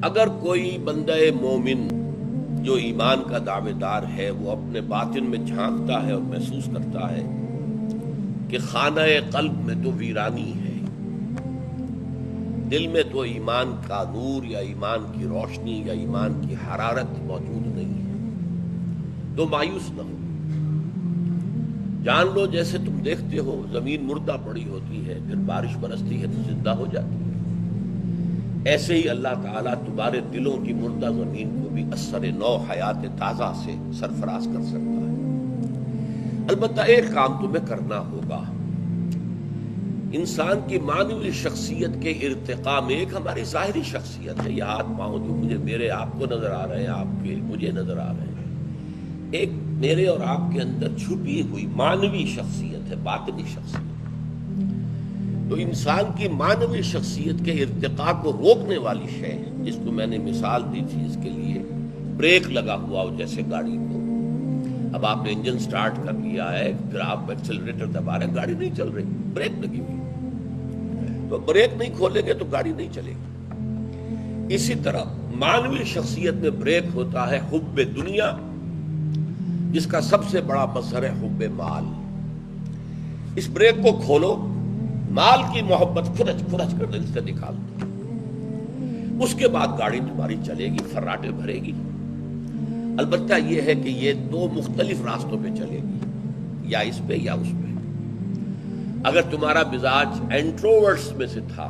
اگر کوئی بندہ مومن جو ایمان کا دعوے دار ہے وہ اپنے باطن میں جھانکتا ہے اور محسوس کرتا ہے کہ خانہ قلب میں تو ویرانی ہے، دل میں تو ایمان کا نور یا ایمان کی روشنی یا ایمان کی حرارت موجود نہیں ہے، تو مایوس نہ ہو۔ جان لو جیسے تم دیکھتے ہو زمین مردہ پڑی ہوتی ہے، پھر بارش برستی ہے تو زندہ ہو جاتی ہے، ایسے ہی اللہ تعالیٰ تمہارے دلوں کی مردہ زمین کو بھی اثر نو حیات تازہ سے سرفراز کر سکتا ہے۔ البتہ ایک کام تمہیں کرنا ہوگا، انسان کی معنوی شخصیت کے ارتقاء میں ایک ہماری ظاہری شخصیت ہے، یہ ہاتھ پاؤں جو میرے آپ کو نظر آ رہے ہیں، آپ کے مجھے نظر آ رہے ہیں، ایک میرے اور آپ کے اندر چھپی ہوئی معنوی شخصیت ہے، باطنی شخصیت۔ تو انسان کی معنوی شخصیت کے ارتقاء کو روکنے والی شے جس کو میں نے مثال دی تھی، اس کے لیے بریک لگا ہوا ہو جیسے گاڑی کو، اب آپ نے انجن سٹارٹ کر لیا ہے، پھر آپ ایکسلریٹر دبا رہے ہیں، گاڑی نہیں چل رہی، بریک لگی ہوئی، تو بریک نہیں کھولیں گے تو گاڑی نہیں چلے گی۔ اسی طرح معنوی شخصیت میں بریک ہوتا ہے حب دنیا، جس کا سب سے بڑا مظہر ہے حب مال۔ اس بریک کو کھولو، مال کی محبت کھرچ کر دل سے نکال دو، اس کے بعد گاڑی تمہاری چلے گی، فراٹے بھرے گی۔ البتہ یہ ہے کہ یہ دو مختلف راستوں پہ چلے گی، یا اس پہ یا اس پہ۔ اگر تمہارا مزاج انٹروورٹس میں سے تھا،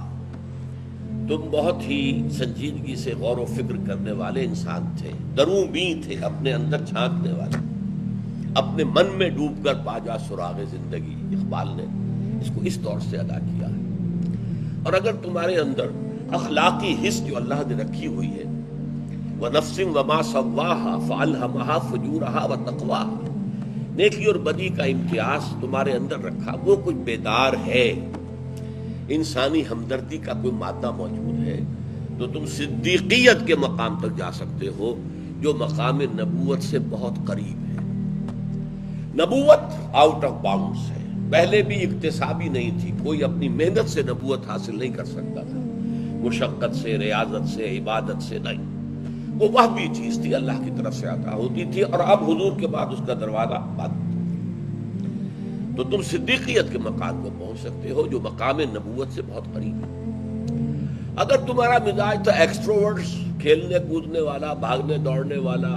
تم بہت ہی سنجیدگی سے غور و فکر کرنے والے انسان تھے، دروں بین تھے، اپنے اندر جھانکنے والے، اپنے من میں ڈوب کر پا جا سراغ زندگی، اقبال نے اس کو اس طور سے ادا کیا ہے۔ اور اگر تمہارے اندر اخلاقی حس جو اللہ نے رکھی ہوئی ہے، وَنَفْسٍ وَمَا سَوَّاهَا فَأَلْهَمَهَا فُجُورَهَا وَتَقْوَاهَا، نیکی اور بدی کا امتیاز تمہارے اندر رکھا، وہ کچھ بیدار ہے، انسانی ہمدردی کا کوئی مادہ موجود ہے، تو تم صدیقیت کے مقام تک جا سکتے ہو، جو مقام نبوت سے بہت قریب ہے۔ نبوت آؤٹ آف باؤنڈس ہے، پہلے بھی اکتسابی نہیں تھی، کوئی اپنی محنت سے نبوت حاصل نہیں کر سکتا تھا، مشقت سے، ریاضت سے، عبادت سے نہیں، وہ وحی چیز تھی، اللہ کی طرف سے عطا ہوتی تھی، اور اب حضور کے بعد اس کا دروازہ بند۔ تو تم صدیقیت کے مقام کو پہنچ سکتے ہو، جو مقام نبوت سے بہت قریب ہے۔ اگر تمہارا مزاج تھا ایکسٹروورٹس، کھیلنے کودنے والا، بھاگنے دوڑنے والا،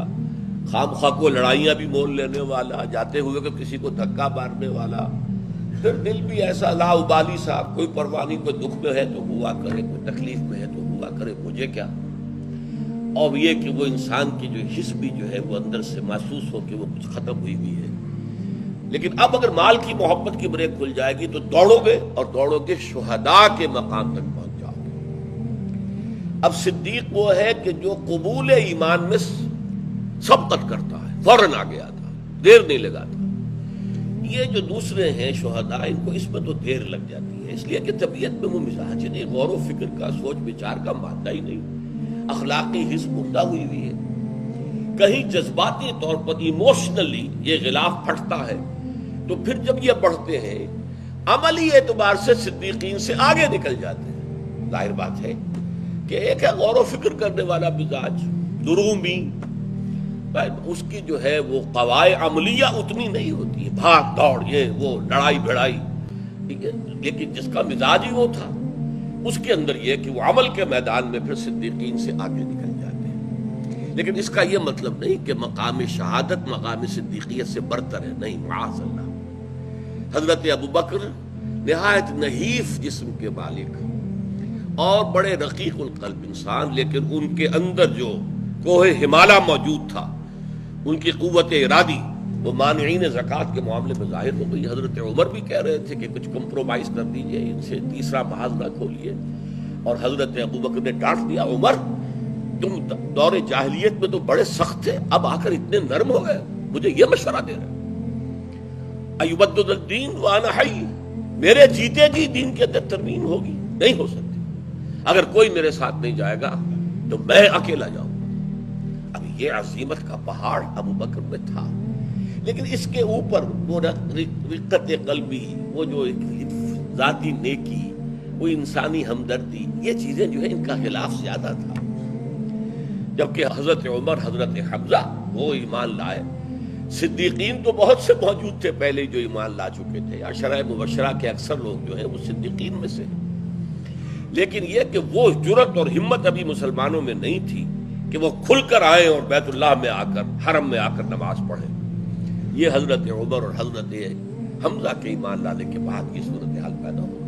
خام خواہ کو لڑائیاں بھی مول لینے والا، جاتے ہوئے کہ کسی کو دھکا مارنے والا، پھر دل بھی ایسا لا ابالی سا، کوئی پرواہ نہیں، کوئی دکھ میں ہے تو ہوا کرے، کوئی تکلیف میں ہے تو ہوا کرے، مجھے کیا۔ اور یہ کہ وہ انسان کی جو حس بھی جو ہے وہ اندر سے محسوس ہو کہ وہ کچھ ختم ہوئی ہوئی ہے۔ لیکن اب اگر مال کی محبت کی بریک کھل جائے گی تو دوڑو گے، اور دوڑو گے شہداء کے مقام تک پہنچ جاؤ گے۔ اب صدیق وہ ہے کہ جو قبول ایمان میں سبقت کرتا ہے، فوراً آگے آتا، دیر نہیں لگاتا۔ یہ جو دوسرے ہیں شہداء، ان کو اس میں تو دیر لگ جاتی ہے، اس لیے کہ طبیعت میں وہ مزاج نہیں، غور و فکر کا، سوچ بچار کا مادہ ہی نہیں، اخلاقی حس مردہ ہوئی ہوئی ہے۔ کہیں جذباتی طور پر ایموشنلی یہ غلاف پھٹتا ہے، تو پھر جب یہ بڑھتے ہیں عملی اعتبار سے صدیقین سے آگے نکل جاتے ہیں۔ ظاہر بات ہے کہ ایک ہے غور و فکر کرنے والا مزاج، درومی، اس کی جو ہے وہ قواعد عملیہ اتنی نہیں ہوتی ہے، بھاگ دوڑ، یہ وہ لڑائی بھڑائی، ٹھیک ہے، لیکن جس کا مزاج ہی وہ تھا، اس کے اندر یہ کہ وہ عمل کے میدان میں پھر صدیقین سے آگے نکل جاتے ہیں۔ لیکن اس کا یہ مطلب نہیں کہ مقام شہادت مقام صدیقیت سے برتر ہے، نہیں، معاذ اللہ۔ حضرت ابوبکر نہایت نحیف جسم کے مالک اور بڑے رقیق القلب انسان، لیکن ان کے اندر جو کوہ ہمالیہ موجود تھا، ان کی قوت ارادی، وہ مانعین زکوٰۃ کے معاملے میں ظاہر ہو گئی۔ حضرت عمر بھی کہہ رہے تھے کہ کچھ کمپرومائز کر دیجئے، ان سے تیسرا محاذ نہ کھولیے، اور حضرت ابوبکر نے ڈانٹ دیا، عمر تم دور جاہلیت میں تو بڑے سخت تھے، اب آ کر اتنے نرم ہو گئے، مجھے یہ مشورہ دے رہے ایبدل الدین وانا حی، میرے جیتے جی دین کے اندر ترمیم ہوگی؟ نہیں ہو سکتی، اگر کوئی میرے ساتھ نہیں جائے گا تو میں اکیلا جاؤں گا۔ اب یہ عظیمت کا پہاڑ ابوبکر میں تھا، لیکن اس کے اوپر وہ رقت قلبی، وہ جو ایک ذاتی نیکی، وہ انسانی ہمدردی، یہ چیزیں جو ہے ان کا خلاف زیادہ تھا۔ جبکہ حضرت عمر، حضرت حمزہ وہ ایمان لائے. صدیقین تو بہت سے موجود تھے پہلے جو ایمان لا چکے تھے. عشرہ مبشرہ کے اکثر لوگ جو ہیں وہ صدیقین میں سے ہیں. لیکن یہ کہ وہ جرأت اور ہمت ابھی مسلمانوں میں نہیں تھی کہ وہ کھل کر آئیں اور بیت اللہ میں آ کر، حرم میں آ کر نماز پڑھیں. یہ حضرت عمر اور حضرت حمزہ کے ایمان لانے کے بعد یہ صورتحال پیدا ہو.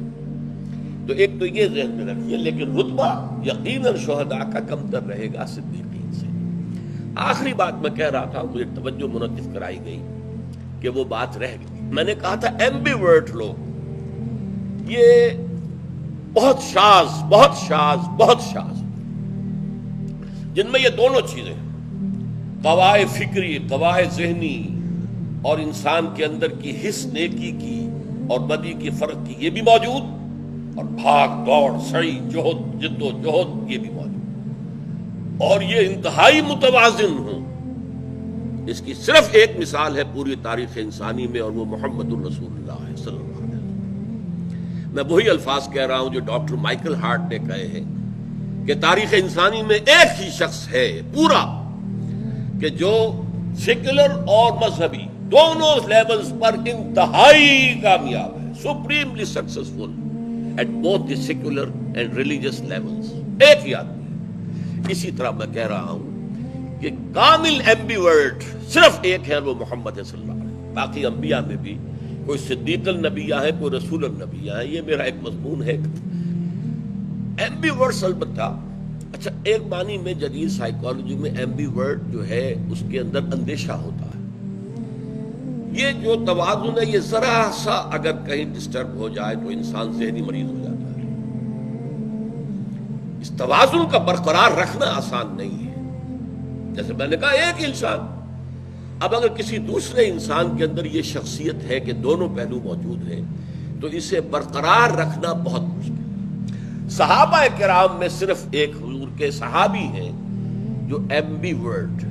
تو ایک تو یہ ذہن میں رکھیے، لیکن رتبہ یقیناً شہداء کا کم تر رہے گا صدیقین سے. آخری بات میں کہہ رہا تھا، مجھے توجہ منعطف کرائی گئی کہ وہ بات رہ گئی. میں نے کہا تھا ایمبیورٹ لوگ یہ بہت شاذ بہت شاذ، جن میں یہ دونوں چیزیں، قوائے فکری، قوائے ذہنی اور انسان کے اندر کی حس نیکی کی اور بدی کی فرق کی یہ بھی موجود، اور بھاگ دوڑ، سعی، جہد، جد و جہد یہ بھی موجود، اور یہ انتہائی متوازن ہوں. اس کی صرف ایک مثال ہے پوری تاریخ انسانی میں، اور وہ محمد الرسول اللہ صلی اللہ علیہ وسلم. میں وہی الفاظ کہہ رہا ہوں جو ڈاکٹر مائیکل ہارٹ نے کہے ہیں کہ تاریخ انسانی میں ایک ہی شخص ہے پورا کہ جو سیکولر اور مذہبی دونوں لیولز پر انتہائی کامیاب ہے، supremely successful at both the secular and religious levels. ایک ہی آدمی ہے. اسی طرح میں کہہ رہا ہوں کہ کامل ایمبیورٹ صرف ایک ہے، وہ محمد صلی اللہ علیہ وسلم. باقی انبیاء میں بھی کوئی صدیق النبیہ ہے، کوئی رسول النبیہ ہے. یہ میرا ایک مضمون ہے ایمبیورٹس. البتہ اچھا، ایک معنی میں جدید سائیکالوجی میں ایمبیورٹ جو ہے اس کے اندر اندیشہ ہوتا ہے. یہ جو توازن ہے یہ ذرا سا اگر کہیں ڈسٹرب ہو جائے تو انسان ذہنی مریض ہو جاتا ہے. اس توازن کا برقرار رکھنا آسان نہیں ہے. جیسے میں نے کہا ایک انسان، اب اگر کسی دوسرے انسان کے اندر یہ شخصیت ہے کہ دونوں پہلو موجود ہیں تو اسے برقرار رکھنا بہت مشکل ہے. صحابہ کرام میں صرف ایک حضور کے صحابی ہیں جو ایمبیورٹ،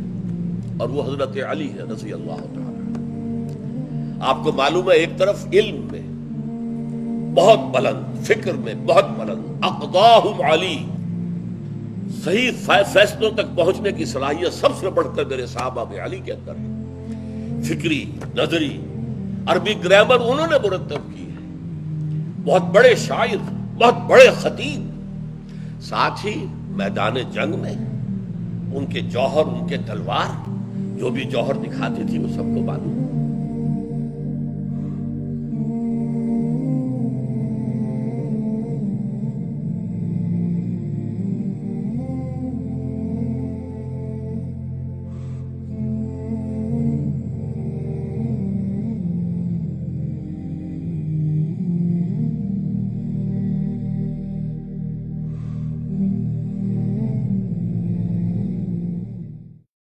اور وہ حضرت علی ہے رضی اللہ تعالی. آپ کو معلوم ہے ایک طرف علم میں بہت بلند، فکر میں بہت بلند، اقضاہم علی، صحیح فیصلوں تک پہنچنے کی صلاحیت سب سے بڑھ کر میرے صحابہ میں علی کے اندر ہے. فکری، نظری، عربی گرامر انہوں نے مرتب کی ہے. بہت بڑے شاعر، بہت بڑے خطیب. ساتھ ہی میدان جنگ میں ان کے جوہر، ان کے تلوار، جو بھی جوہر دکھاتی تھی وہ سب کو معلوم.